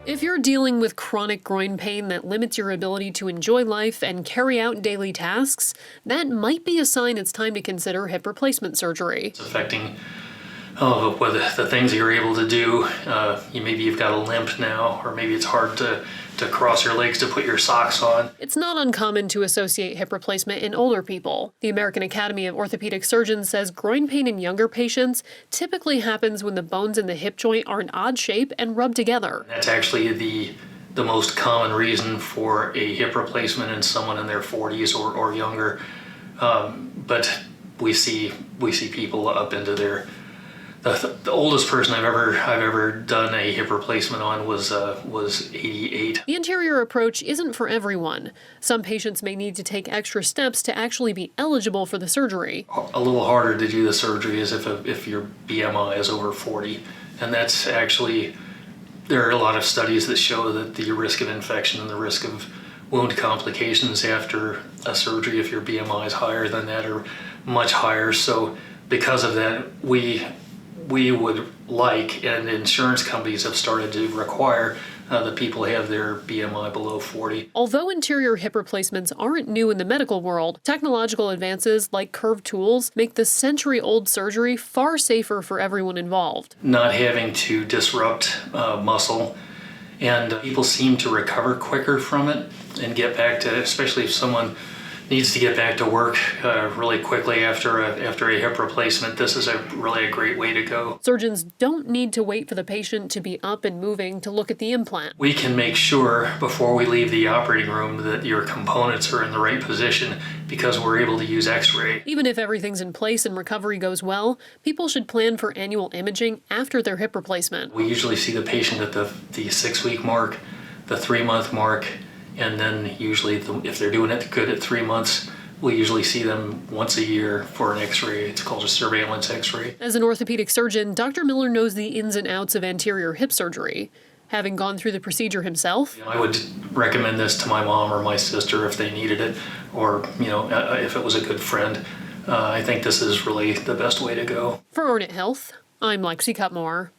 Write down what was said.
If you're dealing with chronic groin pain that limits your ability to enjoy life and carry out daily tasks, that might be a sign it's time to consider hip replacement surgery. It's affecting whether the things you're able to do. Maybe you've got a limp now, or maybe it's hard to cross your legs to put your socks on. It's not uncommon to associate hip replacement in older people. The American Academy of Orthopedic Surgeons says groin pain in younger patients typically happens when the bones in the hip joint are an odd shape and rub together. That's actually the most common reason for a hip replacement in someone in their 40s or younger. But we see people up into their. The oldest person I've ever done a hip replacement on was 88. The anterior approach isn't for everyone. Some patients may need to take extra steps to actually be eligible for the surgery. A little harder to do the surgery is if your BMI is over 40, and that's actually, there are a lot of studies that show that the risk of infection and the risk of wound complications after a surgery, if your BMI is higher than that, are much higher. So because of that, we would like, and insurance companies have started to require, that people have their BMI below 40. Although anterior hip replacements aren't new in the medical world, technological advances like curved tools make the century-old surgery far safer for everyone involved. Not having to disrupt muscle, and people seem to recover quicker from it and get back to, especially if someone needs to get back to work really quickly after a hip replacement, this is really a great way to go. Surgeons don't need to wait for the patient to be up and moving to look at the implant. We can make sure before we leave the operating room that your components are in the right position because we're able to use X-ray. Even if everything's in place and recovery goes well, people should plan for annual imaging after their hip replacement. We usually see the patient at the 6-week mark, the 3-month mark, and then usually if they're doing it good at 3 months, we usually see them once a year for an X-ray. It's called a surveillance X-ray. As an orthopedic surgeon, Dr. Miller knows the ins and outs of anterior hip surgery. Having gone through the procedure himself, I would recommend this to my mom or my sister if they needed it, or if it was a good friend. I think this is really the best way to go. For Arnot Health, I'm Lexi Cutmore.